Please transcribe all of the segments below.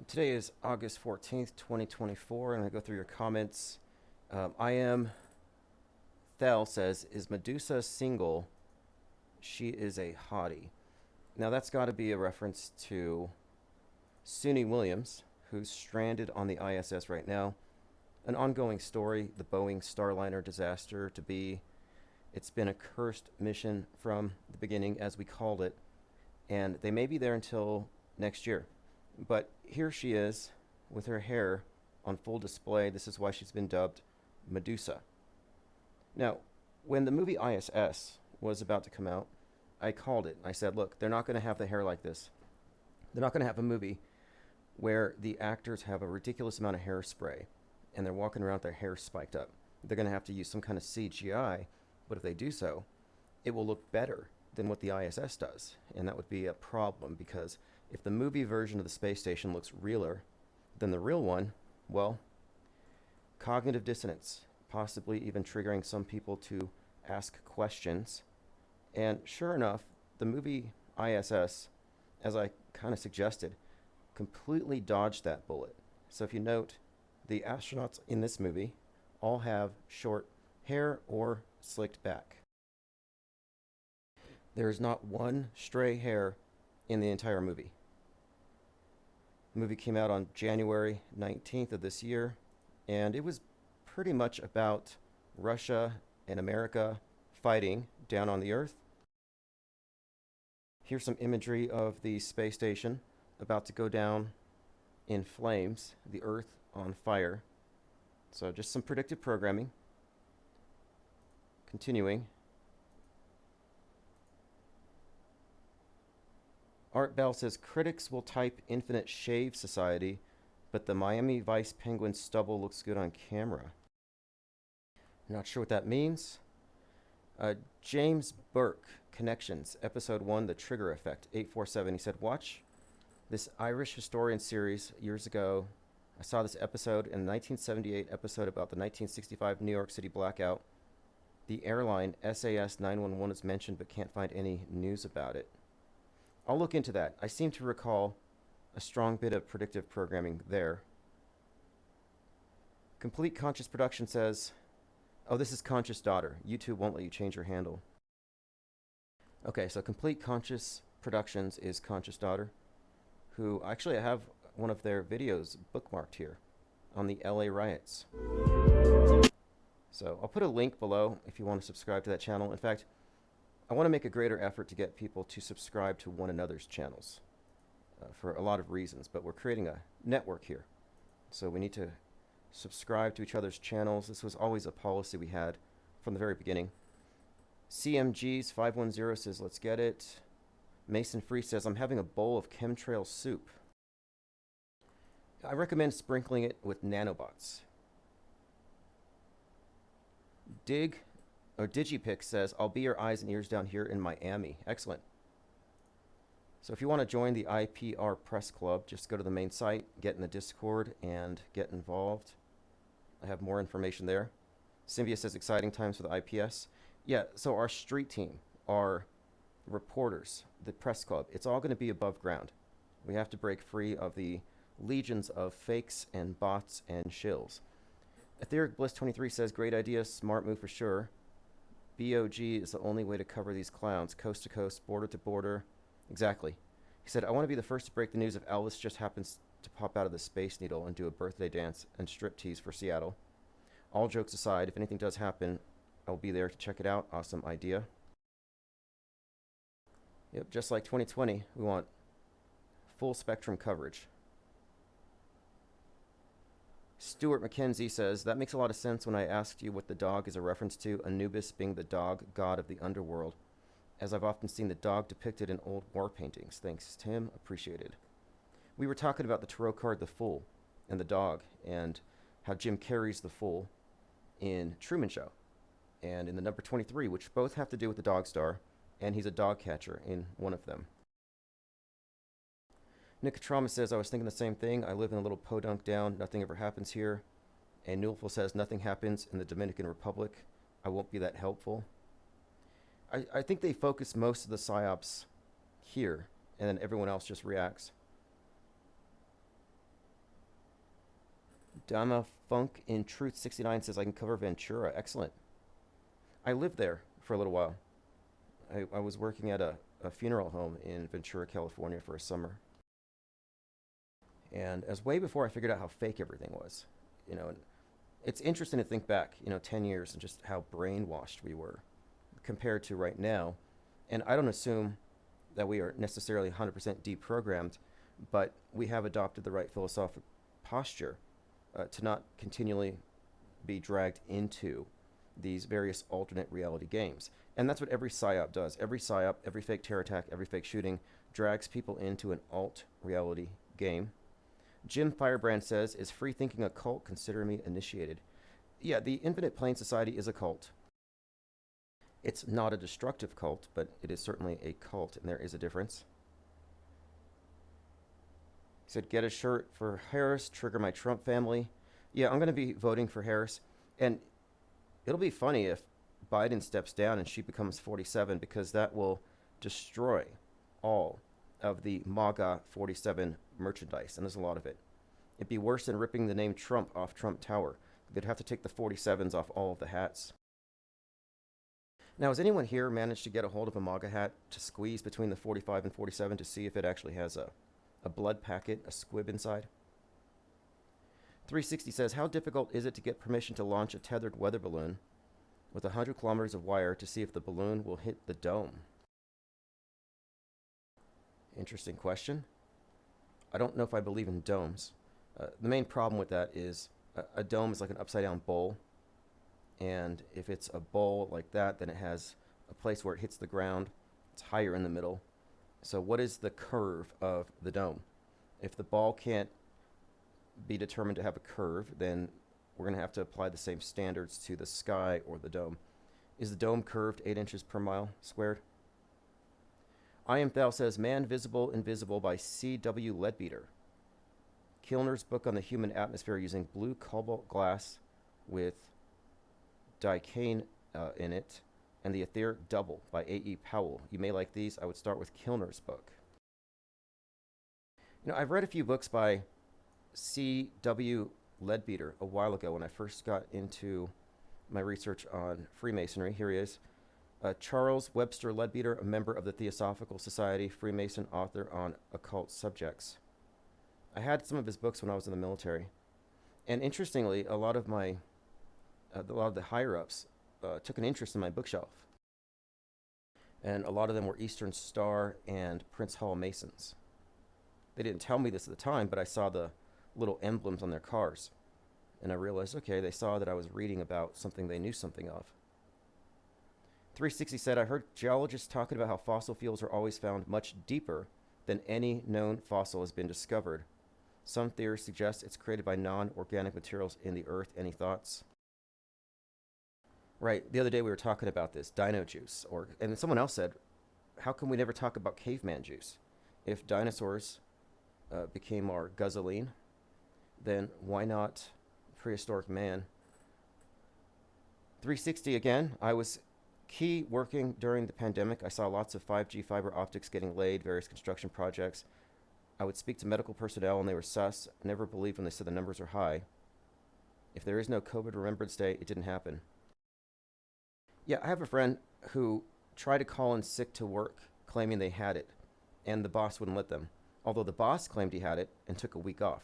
Today is August 14th, 2024, and I go through your comments. I am Thel says, "Is Medusa single? She is a hottie." Now that's got to be a reference to Suni Williams, who's stranded on the ISS right now. An ongoing story, the Boeing Starliner disaster to be. It's been a cursed mission from the beginning, as we called it, and they may be there until next year. But here she is with her hair on full display. This is why she's been dubbed Medusa. Now, when the movie ISS was about to come out, I called it. I said, look, they're not going to have the hair like this. They're not going to have a movie where the actors have a ridiculous amount of hairspray and they're walking around with their hair spiked up. They're going to have to use some kind of CGI, but if they do so, it will look better than what the ISS does. And that would be a problem because if the movie version of the space station looks realer than the real one, well, cognitive dissonance, possibly even triggering some people to ask questions. And sure enough, the movie ISS, as I kind of suggested, completely dodged that bullet. So if you note, the astronauts in this movie all have short hair or slicked back. There is not one stray hair in the entire movie. The movie came out on January 19th of this year, and it was pretty much about Russia and America fighting down on the Earth. Here's some imagery of the space station about to go down in flames, the Earth on fire. So just some predictive programming. Continuing. Art Bell says, critics will type Infinite Shave Society, but the Miami Vice Penguin stubble looks good on camera. Not sure what that means. James Burke, Connections, Episode 1, The Trigger Effect, 847. He said, watch this Irish historian series years ago. I saw this episode in the 1978 episode about the 1965 New York City blackout. The airline SAS 911 is mentioned, but can't find any news about it. I'll look into that. I seem to recall a strong bit of predictive programming there. Complete Conscious Production says, oh, this is Conscious Daughter. YouTube won't let you change your handle. Okay, so Complete Conscious Productions is Conscious Daughter, who actually I have one of their videos bookmarked here on the LA riots. So I'll put a link below if you want to subscribe to that channel. In fact, I want to make a greater effort to get people to subscribe to one another's channels for a lot of reasons, but we're creating a network here. So we need to subscribe to each other's channels. This was always a policy we had from the very beginning. CMG's 510 says, let's get it. Mason Free says, I'm having a bowl of chemtrail soup. I recommend sprinkling it with nanobots. Digipic says, I'll be your eyes and ears down here in Miami. Excellent. So if you want to join the IPR Press Club, just go to the main site, get in the Discord, and get involved. I have more information there. Symvia says, exciting times for the IPS. Yeah, so our street team, our reporters, the Press Club, it's all going to be above ground. We have to break free of the legions of fakes and bots and shills. Etheric Bliss 23 says, great idea, smart move for sure. BOG is the only way to cover these clowns, coast to coast, border to border. Exactly. He said, I want to be the first to break the news if Elvis just happens to pop out of the Space Needle and do a birthday dance and striptease for Seattle. All jokes aside, if anything does happen, I'll be there to check it out. Awesome idea. Yep, just like 2020, we want full spectrum coverage. Stuart McKenzie says, that makes a lot of sense when I asked you what the dog is a reference to, Anubis being the dog god of the underworld, as I've often seen the dog depicted in old war paintings. Thanks, Tim. Appreciated. We were talking about the tarot card, the Fool, and the dog, and how Jim Carrey's the Fool in Truman Show, and in the number 23, which both have to do with the dog star, and he's a dog catcher in one of them. Nick Trauma says, I was thinking the same thing. I live in a little podunk down. Nothing ever happens here. And Newful says, nothing happens in the Dominican Republic. I won't be that helpful. I think they focus most of the psyops here, and then everyone else just reacts. Dama Funk in Truth 69 says I can cover Ventura. Excellent. I lived there for a little while. I was working at a funeral home in Ventura, California for a summer. And as way before I figured out how fake everything was. And it's interesting to think back, 10 years and just how brainwashed we were compared to right now. And I don't assume that we are necessarily 100% deprogrammed, but we have adopted the right philosophical posture to not continually be dragged into these various alternate reality games. And that's what every PSYOP does. Every PSYOP, every fake terror attack, every fake shooting drags people into an alt reality game. Jim Firebrand says, is free thinking a cult? Consider me initiated. Yeah, the Infinite Plane Society is a cult. It's not a destructive cult, but it is certainly a cult, and there is a difference. He said, get a shirt for Harris, trigger my Trump family. Yeah, I'm going to be voting for Harris. And it'll be funny if Biden steps down and she becomes 47, because that will destroy all of the MAGA 47 merchandise, and there's a lot of it. It'd be worse than ripping the name Trump off Trump Tower. They'd have to take the 47s off all of the hats. Now, has anyone here managed to get a hold of a MAGA hat to squeeze between the 45 and 47 to see if it actually has a blood packet, a squib inside? 360 says, how difficult is it to get permission to launch a tethered weather balloon with 100 kilometers of wire to see if the balloon will hit the dome? Interesting question. I don't know if I believe in domes. The main problem with that is a dome is like an upside down bowl. And if it's a bowl like that, then it has a place where it hits the ground. It's higher in the middle. So what is the curve of the dome? If the ball can't be determined to have a curve, then we're going to have to apply the same standards to the sky or the dome. Is the dome curved 8 inches per mile squared? I Am Thou says, Man Visible Invisible by C.W. Leadbeater. Kilner's book on the human atmosphere using blue cobalt glass with dicane in it, and the etheric double by A.E. Powell. You may like these. I would start with Kilner's book. I've read a few books by C.W. Leadbeater a while ago when I first got into my research on Freemasonry. Here he is. Charles Webster Leadbeater, a member of the Theosophical Society, Freemason, author on occult subjects. I had some of his books when I was in the military. And interestingly, a lot of the higher-ups took an interest in my bookshelf. And a lot of them were Eastern Star and Prince Hall Masons. They didn't tell me this at the time, but I saw the little emblems on their cars. And I realized, okay, they saw that I was reading about something they knew something of. 360 said, I heard geologists talking about how fossil fuels are always found much deeper than any known fossil has been discovered. Some theories suggest it's created by non-organic materials in the earth. Any thoughts? Right, the other day we were talking about this, dino juice. And someone else said, how come we never talk about caveman juice? If dinosaurs became our guzzling, then why not prehistoric man? 360 again, I was key working during the pandemic. I saw lots of 5G fiber optics getting laid, various construction projects. I would speak to medical personnel and they were sus. Never believed when they said the numbers are high. If there is no COVID Remembrance Day, it didn't happen. Yeah, I have a friend who tried to call in sick to work, claiming they had it, and the boss wouldn't let them. Although the boss claimed he had it and took a week off.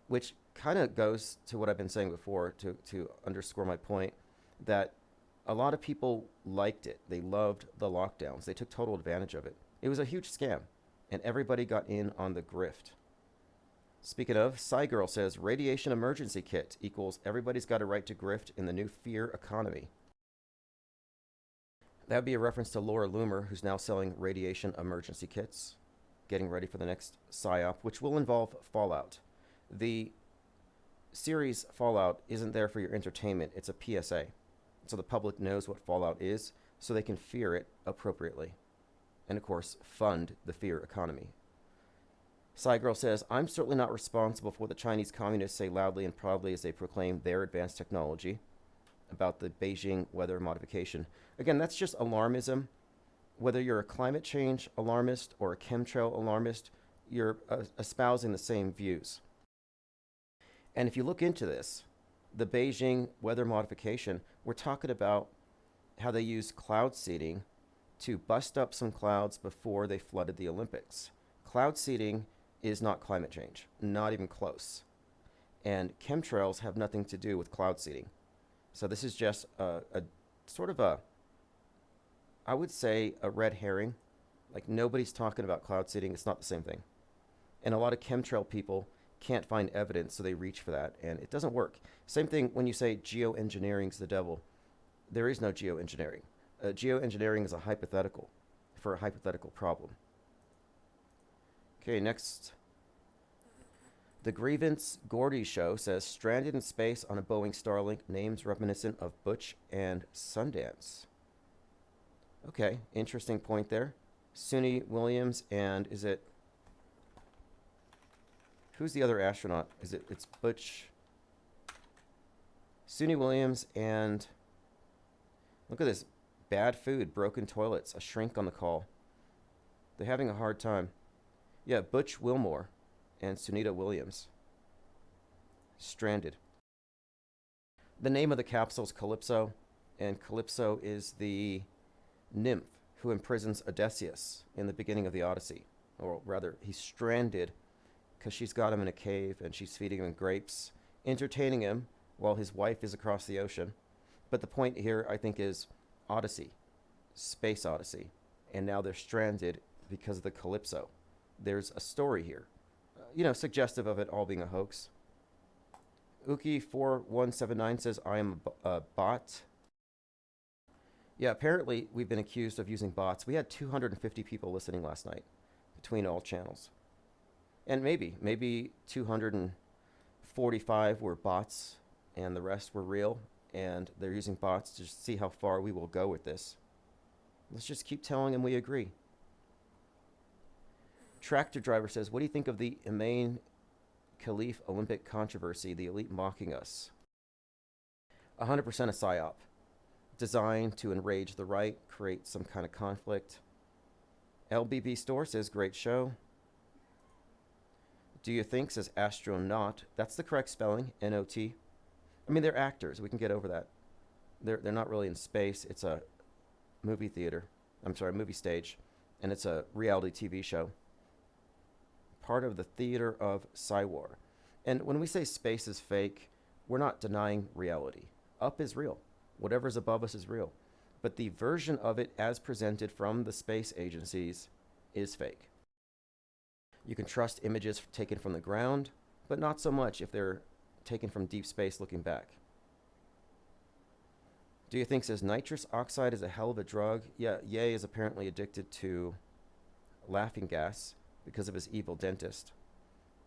Which kind of goes to what I've been saying before to underscore my point, that a lot of people liked it. They loved the lockdowns. They took total advantage of it. It was a huge scam, and everybody got in on the grift. Speaking of, Cygirl says, radiation emergency kit equals everybody's got a right to grift in the new fear economy. That would be a reference to Laura Loomer, who's now selling radiation emergency kits, getting ready for the next PSYOP, which will involve Fallout. The series Fallout isn't there for your entertainment. It's a PSA. So the public knows what Fallout is, so they can fear it appropriately. And of course, fund the fear economy. Cygirl says, I'm certainly not responsible for what the Chinese communists say loudly and proudly as they proclaim their advanced technology about the Beijing weather modification. Again, that's just alarmism. Whether you're a climate change alarmist or a chemtrail alarmist, you're espousing the same views. And if you look into this, the Beijing weather modification, we're talking about how they use cloud seeding to bust up some clouds before they flooded the Olympics. Cloud seeding is not climate change, not even close. And chemtrails have nothing to do with cloud seeding. So this is just a sort of a, I would say, a red herring. Like nobody's talking about cloud seeding. It's not the same thing. And a lot of chemtrail people can't find evidence, so they reach for that, and it doesn't work. Same thing when you say geoengineering's the devil. There is no geoengineering. Geoengineering is a hypothetical for a hypothetical problem. Okay, next. The Grievance Gordy Show says, stranded in space on a Boeing Starlink, names reminiscent of Butch and Sundance. Okay, interesting point there. Suni Williams and is it... Who's the other astronaut? It's Butch... Suni Williams and... Look at this. Bad food, broken toilets, a shrink on the call. They're having a hard time. Yeah, Butch Wilmore and Sunita Williams. Stranded. The name of the capsule is Calypso, and Calypso is the nymph who imprisons Odysseus in the beginning of the Odyssey. Or rather, he's stranded because she's got him in a cave and she's feeding him grapes, entertaining him while his wife is across the ocean. But the point here, I think, is Odyssey, Space Odyssey, and now they're stranded because of the Calypso. There's a story here, suggestive of it all being a hoax. Uki4179 says, I am a bot. Yeah, apparently we've been accused of using bots. We had 250 people listening last night between all channels. And maybe 245 were bots and the rest were real. And they're using bots to see how far we will go with this. Let's just keep telling them we agree. Tractor Driver says, what do you think of the Imane Khalif Olympic controversy, the elite mocking us? 100% a psyop. Designed to enrage the right, create some kind of conflict. LBB Store says, great show. Do you think, says Astronaut. That's the correct spelling, N-O-T. I mean, they're actors. We can get over that. They're not really in space. It's a movie theater. I'm sorry, movie stage. And it's a reality TV show. Part of the theater of Psywar. And when we say space is fake, we're not denying reality. Up is real. Whatever's above us is real. But the version of it as presented from the space agencies is fake. You can trust images taken from the ground, but not so much if they're taken from deep space looking back. Do you think, says nitrous oxide is a hell of a drug? Yeah, Ye is apparently addicted to laughing gas because of his evil dentist,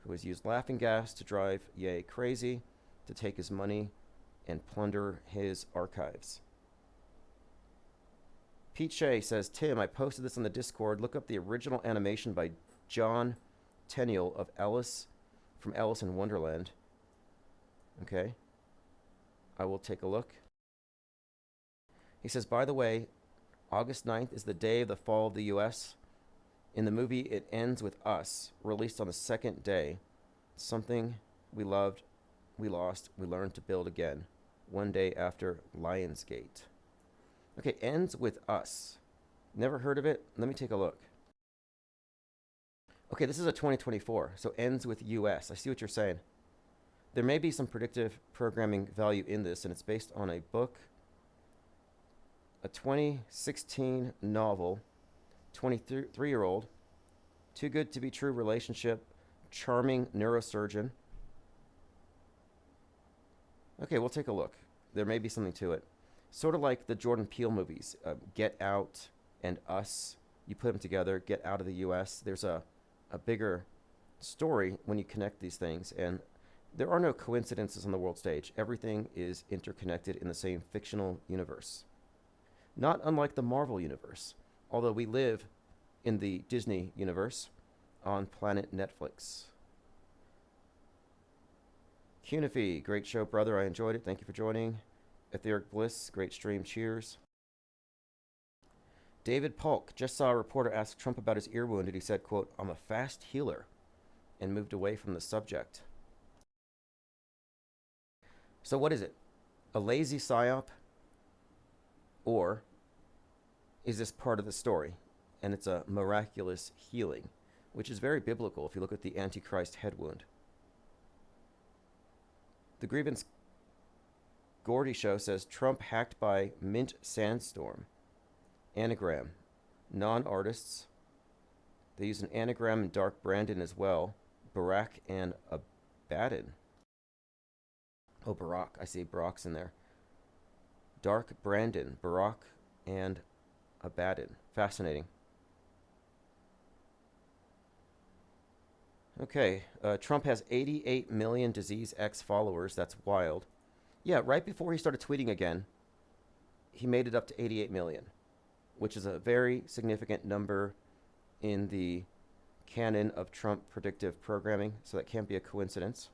who has used laughing gas to drive Ye crazy, to take his money and plunder his archives. Pete Shea says, Tim, I posted this on the Discord. Look up the original animation by John Tenniel of Alice, from Alice in Wonderland. Okay. I will take a look. He says, by the way, August 9th is the day of the fall of the U.S. In the movie, it ends with us, released on the second day. Something we loved, we lost, we learned to build again. One day after Lionsgate. Okay, ends with us. Never heard of it? Let me take a look. Okay, this is a 2024, so ends with US. I see what you're saying. There may be some predictive programming value in this, and it's based on a book, a 2016 novel, 23-year-old, too good to be true relationship, charming neurosurgeon. Okay, we'll take a look. There may be something to it. Sort of like the Jordan Peele movies, Get Out and Us. You put them together, Get Out of the U.S. There's a bigger story when you connect these things, and there are no coincidences on the world stage. Everything is interconnected in the same fictional universe. Not unlike the Marvel universe, although we live in the Disney universe on Planet Netflix. Cunifi, great show, brother. I enjoyed it. Thank you for joining. Etheric Bliss, great stream. Cheers. David Polk, just saw a reporter ask Trump about his ear wound, and he said, quote, I'm a fast healer, and moved away from the subject. So what is it? A lazy psyop, or is this part of the story? And it's a miraculous healing, which is very biblical if you look at the Antichrist head wound. The Grievance Gordy Show says Trump hacked by Mint Sandstorm. Anagram. Non-artists. They use an anagram in Dark Brandon as well. Barack and Abaddon. Oh, Barack. I see Barack's in there. Dark Brandon, Barack, and Abaddon. Fascinating. Okay, Trump has 88 million Disease X followers. That's wild. Yeah, right before he started tweeting again, he made it up to 88 million, which is a very significant number in the canon of Trump predictive programming, so that can't be a coincidence.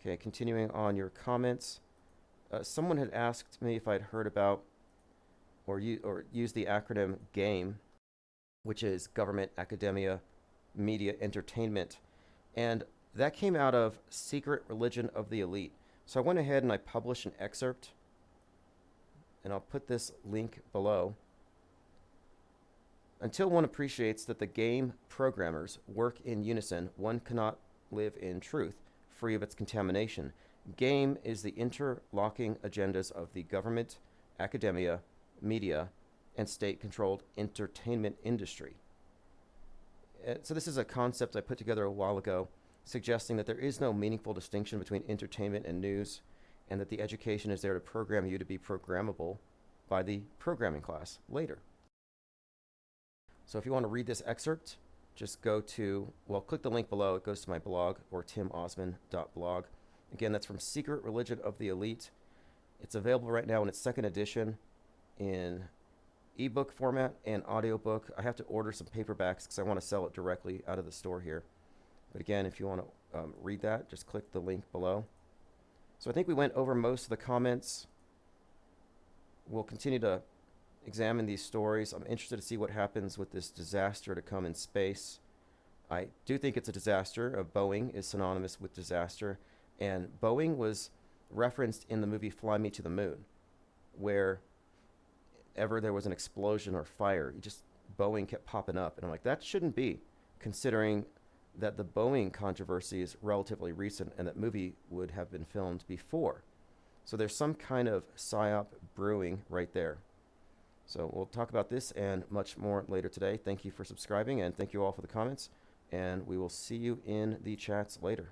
Okay, continuing on your comments. Someone had asked me if I'd heard about or used the acronym GAME, which is Government, Academia, Media, Entertainment. And that came out of Secret Religion of the Elite. So I went ahead and I published an excerpt, and I'll put this link below. Until one appreciates that the game programmers work in unison, one cannot live in truth, free of its contamination. Game is the interlocking agendas of the government, academia, media, and state-controlled entertainment industry. So this is a concept I put together a while ago, suggesting that there is no meaningful distinction between entertainment and news, and that the education is there to program you to be programmable by the programming class later. So if you want to read this excerpt, just go to, well, click the link below. It goes to my blog, or timosman.blog. Again, that's from Secret Religion of the Elite. It's available right now in its second edition in ebook format and audiobook. I have to order some paperbacks because I want to sell it directly out of the store here. But again, if you want to read that, just click the link below. So I think we went over most of the comments. We'll continue to examine these stories. I'm interested to see what happens with this disaster to come in space. I do think it's a disaster. Boeing is synonymous with disaster. And Boeing was referenced in the movie Fly Me to the Moon, where ever there was an explosion or fire, Boeing kept popping up. And I'm like, that shouldn't be, considering that the Boeing controversy is relatively recent and that movie would have been filmed before. So there's some kind of psyop brewing right there. So we'll talk about this and much more later today. Thank you for subscribing, and thank you all for the comments. And we will see you in the chats later.